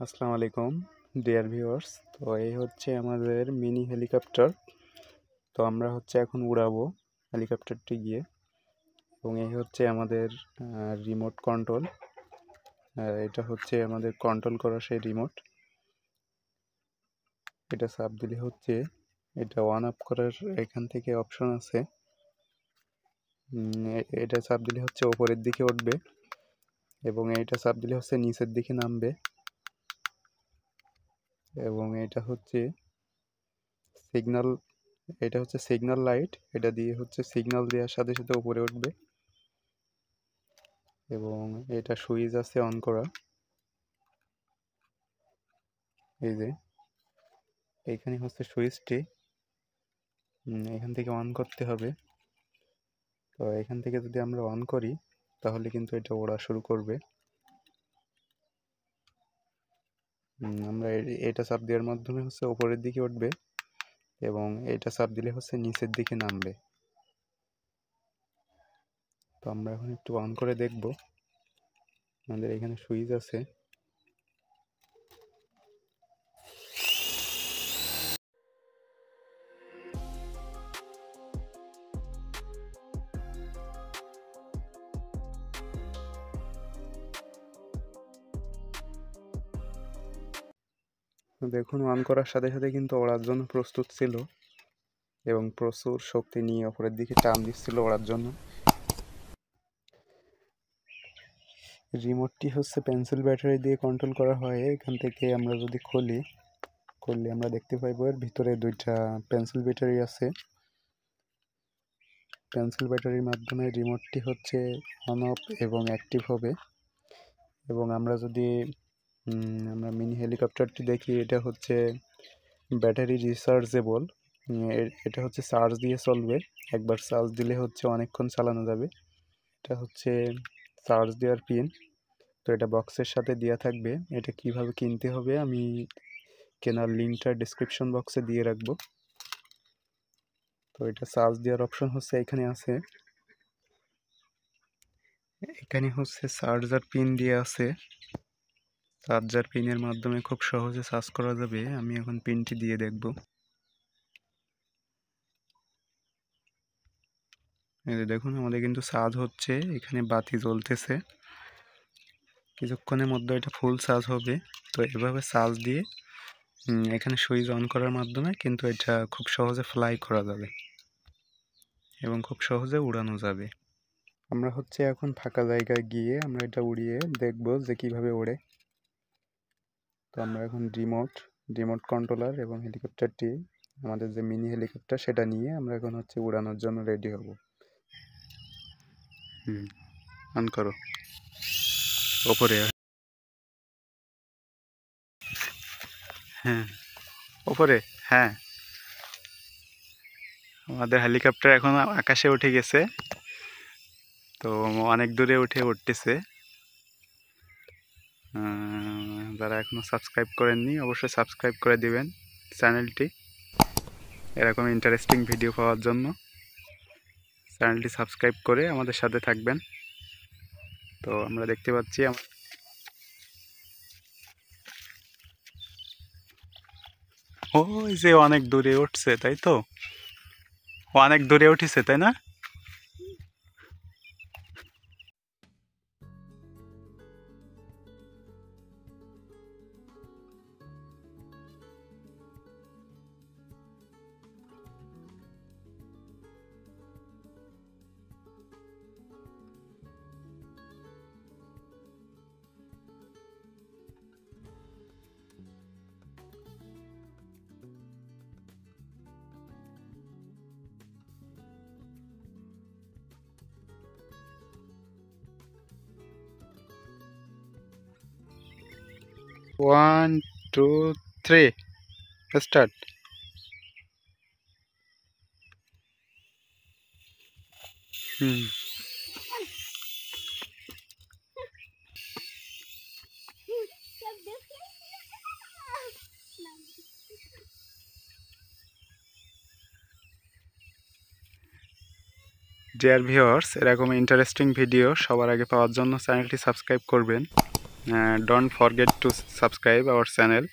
আসসালামু আলাইকুম dear viewers. তো এই হচ্ছে আমাদের মিনি হেলিকপ্টার। তো আমরা হচ্ছে এখন উড়াবো হেলিকপ্টারটি গিয়ে, এবং এই হচ্ছে আমাদের রিমোট কন্ট্রোল। এটা হচ্ছে আমাদের কন্ট্রোল করা সেই রিমোট। এটা চাপ দিলে হচ্ছে এটা অন অফ করার এখান থেকে অপশন আছে। এটা চাপ দিলে হচ্ছে ওপরের দিকে উঠবে, এবং এটা চাপ দিলে হচ্ছে নিচের দিকে নামবে, এবং এটা হচ্ছে সিগন্যাল। এটা হচ্ছে সিগন্যাল লাইট, এটা দিয়ে হচ্ছে সিগন্যাল দেওয়ার সাথে সাথে উপরে উঠবে। এবং এটা সুইচ আছে অন করা, এই যে এইখানে হচ্ছে সুইচটি, এখান থেকে অন করতে হবে। তো এখান থেকে যদি আমরা অন করি তাহলে কিন্তু এটা ওড়া শুরু করবে। আমরা এটা চাপ দেওয়ার মাধ্যমে হচ্ছে উপরের দিকে উঠবে, এবং এটা চাপ দিলে হচ্ছে নিচের দিকে নামবে। তো আমরা এখন একটু অন করে দেখব। আমাদের এখানে সুইচ আছে। দেখুন, অন করার সাথে সাথে কিন্তু ওড়ার জন্য প্রস্তুত ছিল, এবং প্রচুর শক্তি নিয়ে উপরের দিকে টান দিচ্ছিল ওড়ার জন্য। রিমোটটি হচ্ছে পেন্সিল ব্যাটারি দিয়ে কন্ট্রোল করা হয়। এখান থেকে আমরা যদি করলে আমরা দেখতে পাইব এর ভিতরে দুইটা পেন্সিল ব্যাটারি আছে। পেন্সিল ব্যাটারির মাধ্যমে রিমোটটি হচ্ছে অন অফ এবং অ্যাক্টিভ হবে। এবং আমরা যদি আমরা মিনি হেলিকপ্টারটি দেখি, এটা হচ্ছে ব্যাটারি রিচার্জেবল। এটা হচ্ছে চার্জ দিয়ে চলবে। একবার চার্জ দিলে হচ্ছে অনেকক্ষণ চালানো যাবে। এটা হচ্ছে চার্জ দেওয়ার পিন। তো এটা বক্সের সাথে দেওয়া থাকবে। এটা কিভাবে কিনতে হবে আমি কেনার লিঙ্কটা ডিসক্রিপশন বক্সে দিয়ে রাখবো। তো এটা চার্জ দেওয়ার অপশন হচ্ছে এখানে আছে। এখানে হচ্ছে চার্জার পিন দিয়ে আছে। চার্জার পিনের মাধ্যমে খুব সহজে চার্জ করা যাবে। আমি এখন পিনটি দিয়ে দেখব। এই যে দেখুন, আমাদের কিন্তু চার্জ হচ্ছে, এখানে বাতি জ্বলতেছে। কিছুক্ষণের মধ্যে এটা ফুল চার্জ হবে। তো এভাবে চার্জ দিয়ে এখানে সুইচ অন করার মাধ্যমে কিন্তু এটা খুব সহজে ফ্লাই করা যাবে এবং খুব সহজে উড়ানো যাবে। আমরা হচ্ছে এখন ফাঁকা জায়গায় গিয়ে আমরা এটা উড়িয়ে দেখব যে কিভাবে ওড়ে। তো আমরা এখন রিমোট কন্ট্রোলার এবং হেলিকপ্টারটি, আমাদের যে মিনি হেলিকপ্টার, সেটা নিয়ে আমরা এখন হচ্ছে উড়ানোর জন্য রেডি হব। অন করো, ওপরে। হ্যাঁ, ওপরে। হ্যাঁ, আমাদের হেলিকপ্টার এখন আকাশে উঠে গেছে। তো অনেক দূরে উঠতেছে। যারা এখনো সাবস্ক্রাইব করেননি অবশ্যই সাবস্ক্রাইব করে দিবেন চ্যানেলটি। এরকম ইন্টারেস্টিং ভিডিও পাওয়ার জন্য চ্যানেলটি সাবস্ক্রাইব করে আমাদের সাথে থাকবেন। তো আমরা দেখতে পাচ্ছি ওই যে অনেক দূরে উঠছে, তাই তো? অনেক দূরে উঠেছে, তাই না? One, two, three, start. Hmm. Dear viewers, এরকম ইন্টারেস্টিং ভিডিও সবার আগে পাওয়ার জন্য চ্যানেলটি সাবস্ক্রাইব করবেন। don't forget to subscribe our channel.